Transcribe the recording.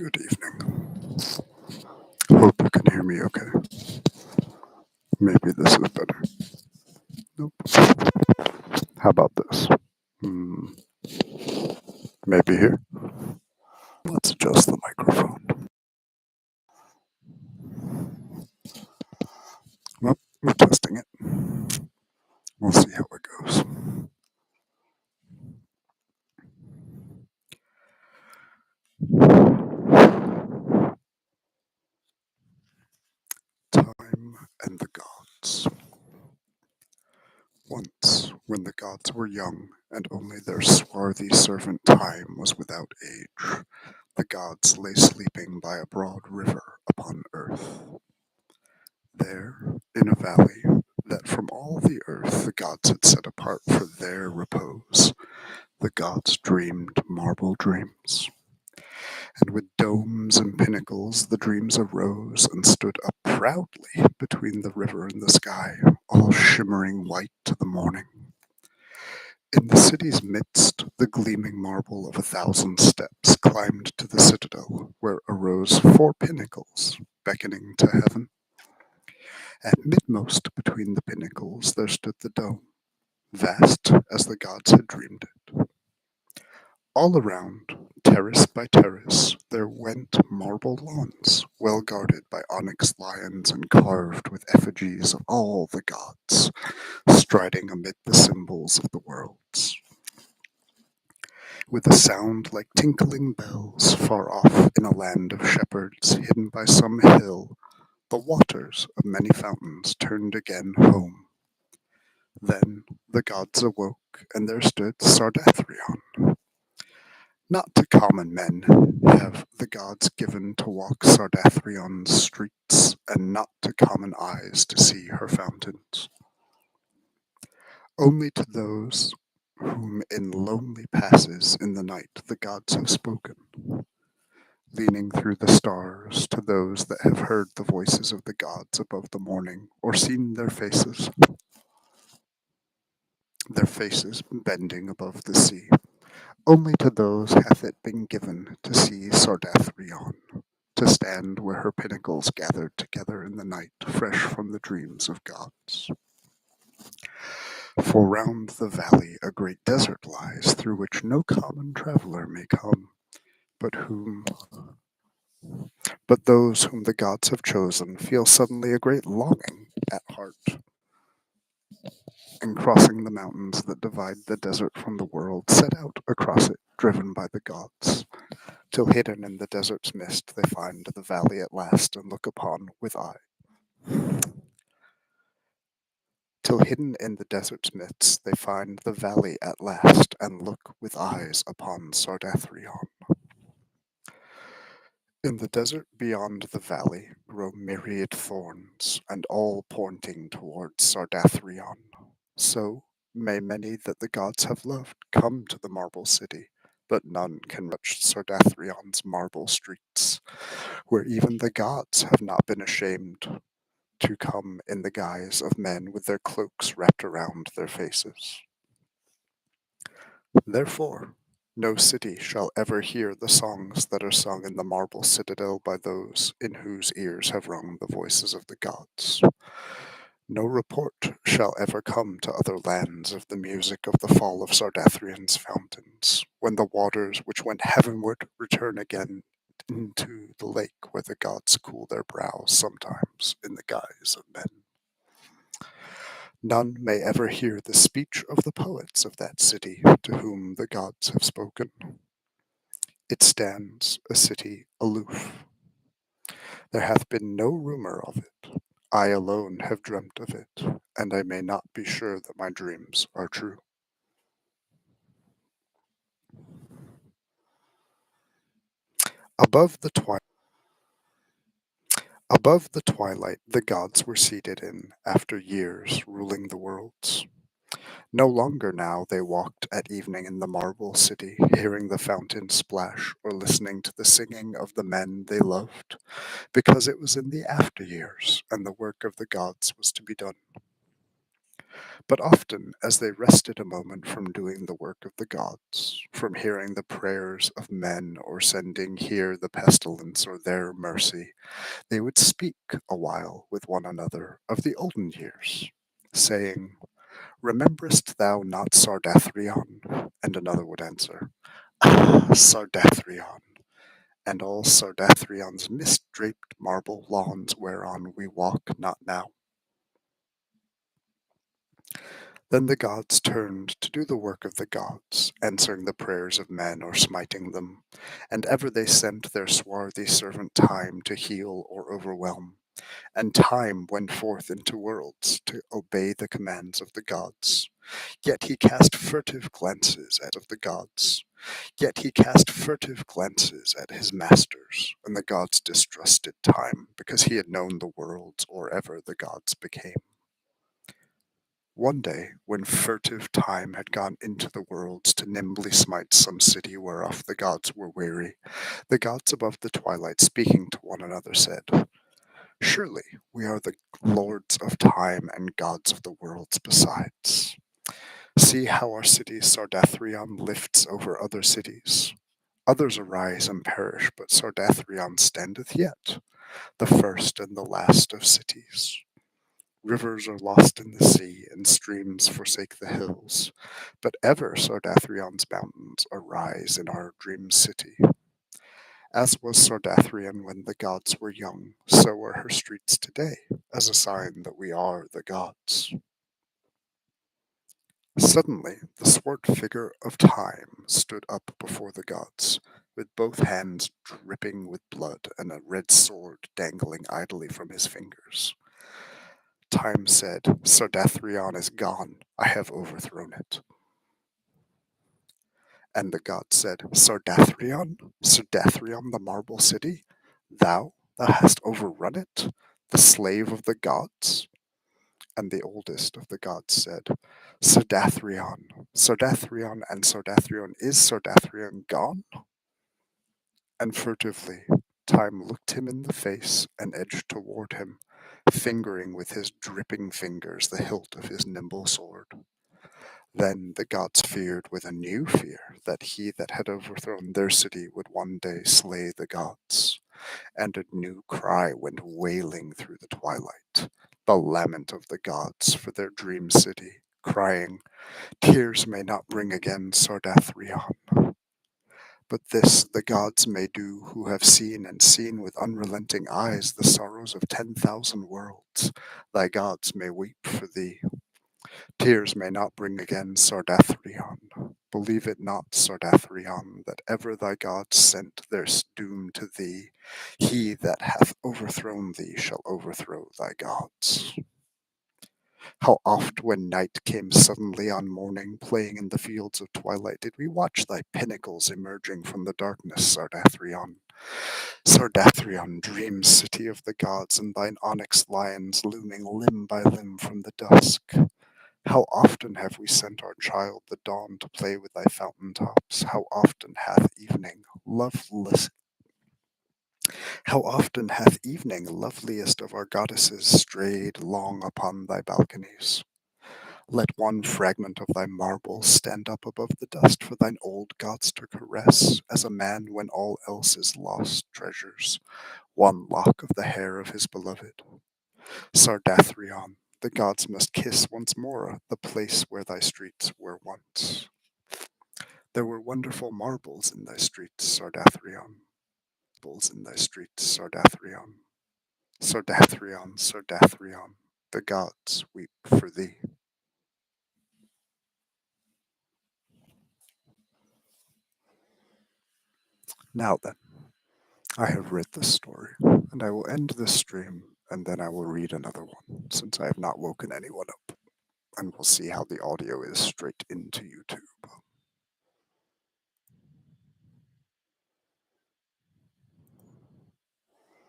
Good evening. Hope you can hear me okay. Maybe this is better. Nope. How about this? Hmm, maybe here. Let's adjust the microphone. Well, we're testing it. We'll see how it goes. Time and the Gods. Once, when the gods were young, and only their swarthy servant Time was without age, the gods lay sleeping by a broad river upon earth. There, in a valley that from all the earth the gods had set apart for their repose, the gods dreamed marble dreams. And with domes and pinnacles the dreams arose and stood up proudly between the river and the sky, all shimmering white to the morning. In the city's midst, the gleaming marble of 1,000 steps climbed to the citadel, where arose 4 pinnacles, beckoning to heaven. At midmost between the pinnacles there stood the dome, vast as the gods had dreamed it. All around, terrace by terrace, there went marble lawns, well guarded by onyx lions and carved with effigies of all the gods, striding amid the symbols of the worlds. With a sound like tinkling bells, far off in a land of shepherds, hidden by some hill, the waters of many fountains turned again home. Then the gods awoke, and there stood Sardathrion. Not to common men have the gods given to walk Sardathrion's streets, and not to common eyes to see her fountains. Only to those whom in lonely passes in the night the gods have spoken, leaning through the stars to those that have heard the voices of the gods above the morning, or seen their faces bending above the sea. Only to those hath it been given to see Sardathrion, to stand where her pinnacles gathered together in the night, fresh from the dreams of gods. For round the valley a great desert lies, through which no common traveller may come, but those whom the gods have chosen feel suddenly a great longing at heart, and crossing the mountains that divide the desert from the world, set out across it, driven by the gods, till hidden in the desert's mist they find the valley at last, and look upon with eye. Till hidden in the desert's midst they find the valley at last, and look with eyes upon Sardathrion. In the desert beyond the valley grow myriad thorns, and all pointing towards Sardathrion. So may many that the gods have loved come to the marble city, but none can reach Sardathrion's marble streets, where even the gods have not been ashamed to come in the guise of men with their cloaks wrapped around their faces. Therefore, no city shall ever hear the songs that are sung in the marble citadel by those in whose ears have rung the voices of the gods. No report shall ever come to other lands of the music of the fall of Sardathrion's fountains, when the waters which went heavenward return again into the lake where the gods cool their brows sometimes in the guise of men. None may ever hear the speech of the poets of that city to whom the gods have spoken. It stands a city aloof. There hath been no rumour of it. I alone have dreamt of it, and I may not be sure that my dreams are true. Above the twilight the gods were seated in, after years ruling the worlds. No longer now they walked at evening in the marble city, hearing the fountain splash or listening to the singing of the men they loved, because it was in the after years, and the work of the gods was to be done. But often, as they rested a moment from doing the work of the gods, from hearing the prayers of men or sending here the pestilence or there mercy, they would speak a while with one another of the olden years, saying, Rememberest thou not Sardathrion? And another would answer, Ah, Sardathrion, and all Sardathrion's mist-draped marble lawns whereon we walk not now. Then the gods turned to do the work of the gods, answering the prayers of men or smiting them, and ever they sent their swarthy servant Time to heal or overwhelm, and Time went forth into worlds to obey the commands of the gods. Yet he cast furtive glances at of the gods. Yet he cast furtive glances at his masters, and the gods distrusted Time, because he had known the worlds or ever the gods became. One day, when furtive Time had gone into the worlds to nimbly smite some city whereof the gods were weary, the gods above the twilight speaking to one another said, Surely we are the lords of time and gods of the worlds besides. See how our city Sardathrion lifts over other cities. Others arise and perish, but Sardathrion standeth yet, the first and the last of cities. Rivers are lost in the sea, and streams forsake the hills, but ever Sardathrion's mountains arise in our dream city. As was Sardathrion when the gods were young, so are her streets today, as a sign that we are the gods. Suddenly, the swart figure of Time stood up before the gods, with both hands dripping with blood and a red sword dangling idly from his fingers. Time said, Sardathrion is gone, I have overthrown it. And the god said, Sardathrion? Sardathrion, the marble city? Thou hast overrun it? The slave of the gods? And the oldest of the gods said, Sardathrion, Sardathrion, and Sardathrion, is Sardathrion gone? And furtively Time looked him in the face and edged toward him, fingering with his dripping fingers the hilt of his nimble sword. Then the gods feared with a new fear that he that had overthrown their city would one day slay the gods, and a new cry went wailing through the twilight, the lament of the gods for their dream city, crying, Tears may not bring again Sardathrion. But this the gods may do who have seen and seen with unrelenting eyes the sorrows of 10,000 worlds. Thy gods may weep for thee. Tears may not bring again Sardathrion. Believe it not, Sardathrion, that ever thy gods sent their doom to thee. He that hath overthrown thee shall overthrow thy gods. How oft when night came suddenly on morning, playing in the fields of twilight, did we watch thy pinnacles emerging from the darkness, Sardathrion. Sardathrion, dream city of the gods, and thine onyx lions looming limb by limb from the dusk. How often have we sent our child the dawn to play with thy fountain tops? How often hath evening, loveliest of our goddesses, strayed long upon thy balconies? Let one fragment of thy marble stand up above the dust for thine old gods to caress, as a man when all else is lost treasures one lock of the hair of his beloved. Sardathrion, the gods must kiss once more the place where thy streets were once. There were wonderful marbles in thy streets, Sardathrion. Marbles in thy streets, Sardathrion. Sardathrion, Sardathrion, the gods weep for thee. Now then, I have read this story, and I will end this stream, and then I will read another one, since I have not woken anyone up, and we'll see how the audio is straight into YouTube.